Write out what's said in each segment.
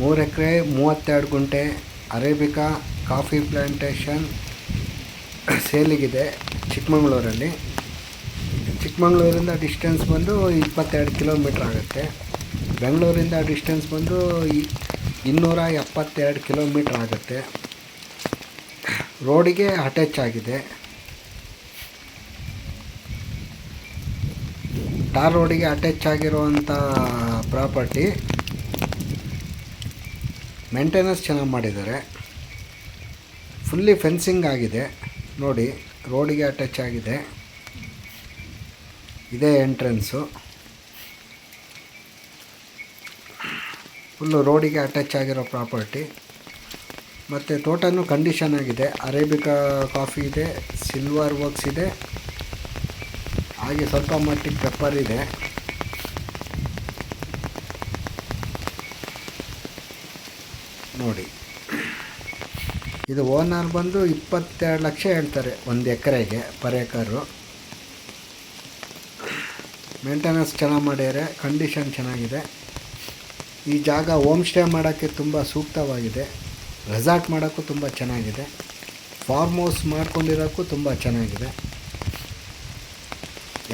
3 ಎಕರೆ 32 ಗುಂಟೆ arabica coffee plantation ಸೇಲಿಗಿದೆ ಚಿಕ್ಕಮಗಳೂರಲ್ಲಿ. ಚಿಕ್ಕಮಗಳೂರಿಂದ distance ಬಂದು 22 kilometre ಆಗುತ್ತೆ. ಬೆಂಗಳೂರಿಂದ ಡಿಸ್ಟೆನ್ಸ್ ಬಂದು 272 ಕಿಲೋಮೀಟ್ರ್ ಆಗುತ್ತೆ. ರೋಡಿಗೆ ಅಟ್ಯಾಚ್ ಆಗಿದೆ. ಟಾರ್ ರೋಡಿಗೆ ಅಟ್ಯಾಚ್ ಆಗಿರುವಂಥ ಪ್ರಾಪರ್ಟಿ. ಮೇಂಟೆನೆನ್ಸ್ ಚೆನ್ನಾಗಿ ಮಾಡಿದ್ದಾರೆ. ಫುಲ್ಲಿ ಫೆನ್ಸಿಂಗ್ ಆಗಿದೆ ನೋಡಿ. ರೋಡಿಗೆ ಅಟ್ಯಾಚ್ ಆಗಿದೆ. ಇದೇ ಎಂಟ್ರೆನ್ಸು. ಫುಲ್ಲು ರೋಡಿಗೆ ಅಟ್ಯಾಚ್ ಆಗಿರೋ ಪ್ರಾಪರ್ಟಿ. ಮತ್ತು ತೋಟನೂ ಕಂಡೀಷನ್ ಆಗಿದೆ. ಅರೇಬಿಕಾ ಕಾಫಿ ಇದೆ, ಸಿಲ್ವರ್ ವರ್ಕ್ಸ್ ಇದೆ, ಹಾಗೆ ಸ್ವಲ್ಪ ಮಟ್ಟಿಗೆ ಪೆಪ್ಪರ್ ಇದೆ. ನೋಡಿ, ಇದು ಓನರ್ ಬಂದು 22 ಲಕ್ಷ ಹೇಳ್ತಾರೆ 1 ಎಕರೆಗೆ, ಪರ್ ಏಕರು. ಮೇಂಟೆನೆನ್ಸ್ ಚೆನ್ನಾಗಿ ಮಾಡ್ಯಾರೆ. ಕಂಡೀಷನ್ ಚೆನ್ನಾಗಿದೆ. ಈ ಜಾಗ ಹೋಮ್ ಸ್ಟೇ ಮಾಡೋಕ್ಕೆ ತುಂಬ ಸೂಕ್ತವಾಗಿದೆ. ರೆಸಾರ್ಟ್ ಮಾಡೋಕ್ಕೂ ತುಂಬ ಚೆನ್ನಾಗಿದೆ. ಫಾರ್ಮ್ ಹೌಸ್ ಮಾಡ್ಕೊಂಡಿರೋಕ್ಕೂ ತುಂಬ ಚೆನ್ನಾಗಿದೆ.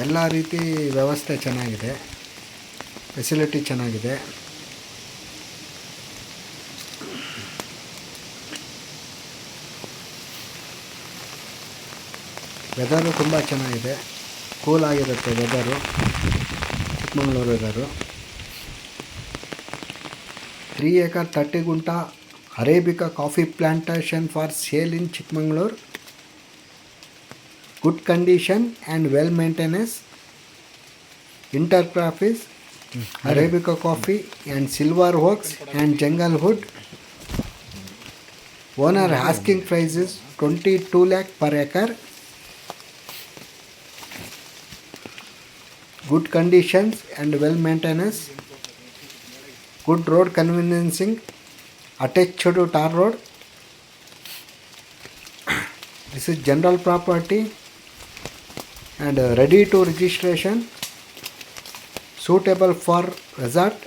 ಎಲ್ಲ ರೀತಿ ವ್ಯವಸ್ಥೆ ಚೆನ್ನಾಗಿದೆ. ಫೆಸಿಲಿಟಿ ಚೆನ್ನಾಗಿದೆ. ವೆದರು ತುಂಬ ಚೆನ್ನಾಗಿದೆ. ಕೂಲ್ ಆಗಿರುತ್ತೆ weather, Chikkamagaluru weather. 3 acre 30 gunta arabica coffee plantation for sale in Chikkamagaluru. Good condition and well maintenance. Intercrops, arabica coffee and silver oaks and jungle wood. Owner asking price is 22 lakh per acre. Good conditions and well maintenance. Good road conveniencing. Attached to tar road. This is general property and ready to registration. Suitable for resort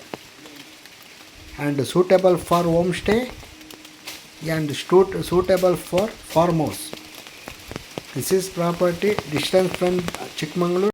and suitable for homestay and suitable for farmhouse. This is property distance from Chikmagalur.